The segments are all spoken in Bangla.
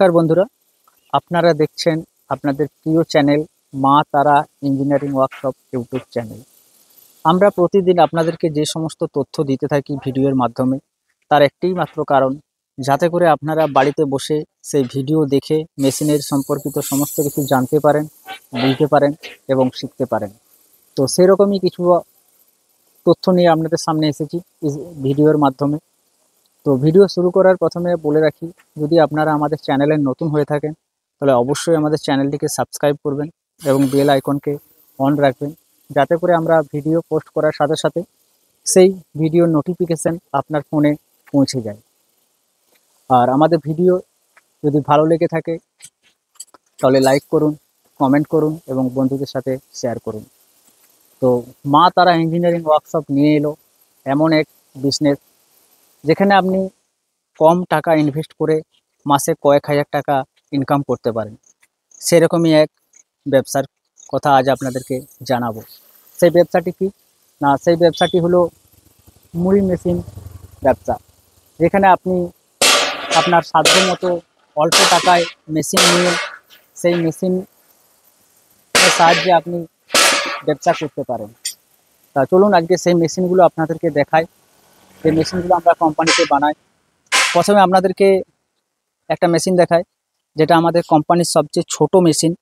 নমস্কার বন্ধুরা, আপনারা দেখছেন আপনাদের প্রিয় চ্যানেল মা তারা ইঞ্জিনিয়ারিং ওয়ার্কশপ ইউটিউব চ্যানেল। আমরা প্রতিদিন আপনাদেরকে যে সমস্ত তথ্য দিতে থাকি ভিডিওর মাধ্যমে, তার একটিই মাত্র কারণ, যাতে করে আপনারা বাড়িতে বসে সেই ভিডিও দেখে মেশিনের সম্পর্কিত সমস্ত কিছু জানতে পারেন, বুঝতে পারেন এবং শিখতে পারেন। তো সেরকমই কিছু তথ্য নিয়ে আপনাদের সামনে এসেছি এই ভিডিওর মাধ্যমে। তো ভিডিও শুরু করার প্রথমে বলে রাখি, যদি আপনারা আমাদের চ্যানেলে নতুন হয়ে থাকেন তাহলে অবশ্যই আমাদের চ্যানেলটিকে সাবস্ক্রাইব করবেন এবং বেল আইকনকে অন রাখবেন, যাতে করে আমরা ভিডিও পোস্ট করার সাথে সাথে সেই ভিডিওর নোটিফিকেশান আপনার ফোনে পৌঁছে যায়। আর আমাদের ভিডিও যদি ভালো লেগে থাকে তাহলে লাইক করুন, কমেন্ট করুন এবং বন্ধুদের সাথে শেয়ার করুন। তো মা তারা ইঞ্জিনিয়ারিং ওয়ার্কশপ নিয়ে এলো এমন এক বিজনেস, যেখানে আপনি কম টাকা ইনভেস্ট করে মাসে কয়েক হাজার টাকা ইনকাম করতে পারেন। সেরকমই এক ব্যবসার কথা আজ আপনাদেরকে জানাবো। সেই ব্যবসাটি কি না, সেই ব্যবসাটি হলো মুড়ি মেশিন ব্যবসা, যেখানে আপনি আপনার সাধ্যমতো অল্প টাকায় মেশিন নিয়ে সেই মেশিনের সাহায্যে আপনি ব্যবসা করতে পারেন। তা চলুন আজকে সেই মেশিনগুলো আপনাদেরকে দেখাই। সেই মেশিনগুলো আমরা কোম্পানিতে বানাই। প্রথমে আপনাদেরকে একটা মেশিন দেখায়, যেটা আমাদের কোম্পানির সবচেয়ে ছোট মেশিন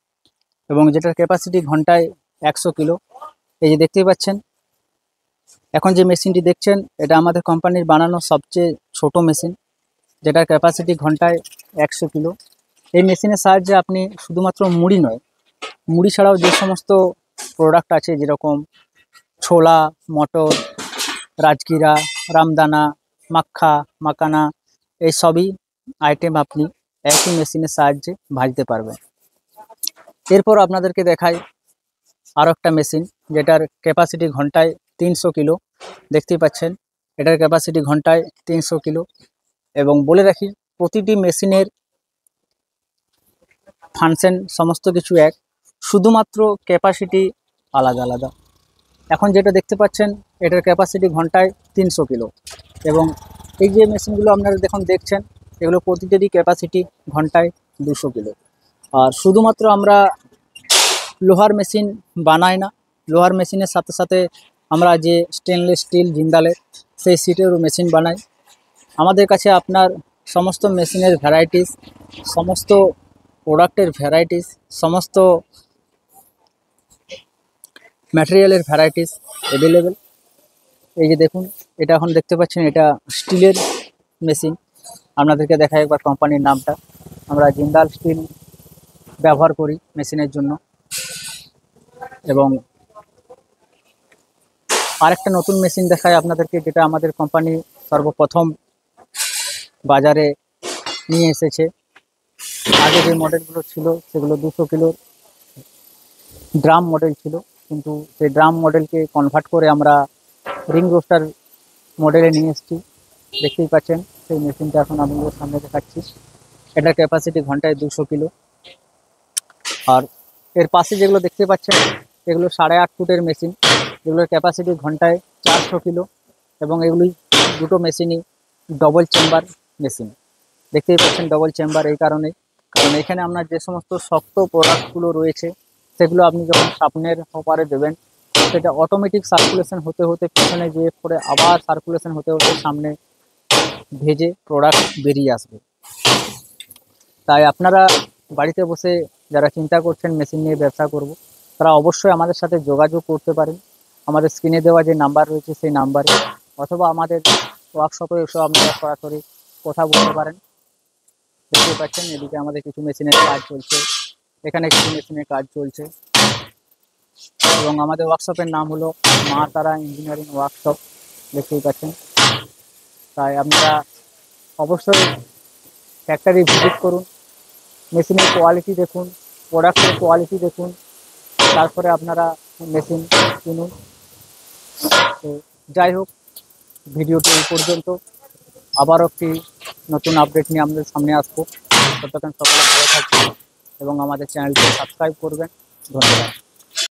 এবং যেটার ক্যাপাসিটি ঘন্টায় 100 কিলো। এই যে দেখতেই পাচ্ছেন, এখন যে মেশিনটি দেখছেন এটা আমাদের কোম্পানির বানানো সবচেয়ে ছোট মেশিন, যেটার ক্যাপাসিটি ঘন্টায় 100 কিলো। এই মেশিনের সাহায্যে আপনি শুধুমাত্র মুড়ি নয়, মুড়ি ছাড়াও যে সমস্ত প্রোডাক্ট আছে, যেরকম ছোলা, মটর, রাজগীরা, রামদানা, মাক্কা, মাকানা, এই সবই আইটেম আপনি একই মেশিনের সাহায্যে ভাজতে পারবেন। এরপর আপনাদেরকে দেখাই আরও একটা মেশিন, যেটার ক্যাপাসিটি ঘন্টায় 300 কিলো। দেখতেই পাচ্ছেন এটার ক্যাপাসিটি ঘন্টায় 300 কিলো। এবং বলে রাখি, প্রতিটি মেশিনের ফাংশন সমস্ত কিছু এক, শুধুমাত্র ক্যাপাসিটি আলাদা আলাদা। এখন যেটা দেখতে পাচ্ছেন এটার ক্যাপাসিটি ঘন্টায় 300 কিলো এবং এই যে মেশিনগুলো আপনারা দেখছেন এগুলো প্রতিটিরই ক্যাপাসিটি ঘন্টায় 200 কিলো। আর শুধুমাত্র আমরা লোহার মেশিন বানাই না, লোহার মেশিনের সাথে সাথে আমরা যে স্টেনলেস স্টিল জিন্দালের সেই সিটেরও মেশিন বানাই। আমাদের কাছে আপনার সমস্ত মেশিনের ভ্যারাইটিস, সমস্ত প্রোডাক্টের ভ্যারাইটিস, সমস্ত ম্যাটেরিয়ালের ভ্যারাইটিস অ্যাভেলেবেল। এই যে দেখুন, এটা এখন দেখতে পাচ্ছেন এটা স্টিলের মেশিন। আপনাদেরকে দেখাই একবার কোম্পানির নামটা। আমরা জিন্দাল স্টিল ব্যবহার করি মেশিনের জন্য। এবং আরেকটা নতুন মেশিন দেখায় আপনাদেরকে, যেটা আমাদের কোম্পানি সর্বপ্রথম বাজারে নিয়ে এসেছে। আগে যে মডেলগুলো ছিল সেগুলো 200 কিলোর ড্রাম মডেল ছিল, কিন্তু সেই ড্রাম মডেলকে কনভার্ট করে আমরা রিং রোস্টার মডেলে নিয়ে এসেছি। দেখতেই পাচ্ছেন সেই মেশিনটা এখন আপনাদের সামনে দেখাচ্ছি। এটার ক্যাপাসিটি ঘন্টায় 200 কিলো। আর এর পাশে যেগুলো দেখতে পাচ্ছেন এগুলো 8.5 ফুটের মেশিন, যেগুলোর ক্যাপাসিটি ঘন্টায় 400 কিলো এবং এগুলি দুটো মেশিনই ডবল চেম্বার মেশিন। দেখতেই পাচ্ছেন ডবল চেম্বার এই কারণ এখানে আপনার যে সমস্ত শক্ত প্রোডাক্টগুলো রয়েছে সেগুলো আপনি যখন সামনের হপারে দেবেন, সেটা অটোমেটিক সার্কুলেশন হতে হতে পিছনে যেয়ে পরে আবার সার্কুলেশন হতে হতে সামনে ভেজে প্রোডাক্ট বেরিয়ে আসবে। তাই আপনারা বাড়িতে বসে যারা চিন্তা করছেন মেশিন নিয়ে ব্যবসা করব, তারা অবশ্যই আমাদের সাথে যোগাযোগ করতে পারেন। আমাদের স্ক্রিনে দেওয়া যে নাম্বার রয়েছে সেই নাম্বারে, অথবা আমাদের ওয়ার্কশপে এসে আপনারা সরাসরি কথা বলতে পারেন। দেখতে পাচ্ছেন এদিকে আমাদের কিছু মেশিনের কাজ চলছে, এখানে কিছু মেশিনের কাজ চলছে। এবং আমাদের ওয়ার্কশপের নাম হলো মা তারা ইঞ্জিনিয়ারিং ওয়ার্কশপ, দেখতেই পাচ্ছেন। তাই আপনারা অবশ্যই ফ্যাক্টরি ভিজিট করুন, মেশিনের কোয়ালিটি দেখুন, প্রোডাক্টের কোয়ালিটি দেখুন, তারপরে আপনারা মেশিন কিনুন। তো যাই হোক, ভিডিওটি এই পর্যন্ত। আবারও একটি নতুন আপডেট নিয়ে আমাদের সামনে আসবো। ততক্ষণ সকলে ভালো থাকবেন এবং আমাদের চ্যানেলটি সাবস্ক্রাইব করবেন। ধন্যবাদ।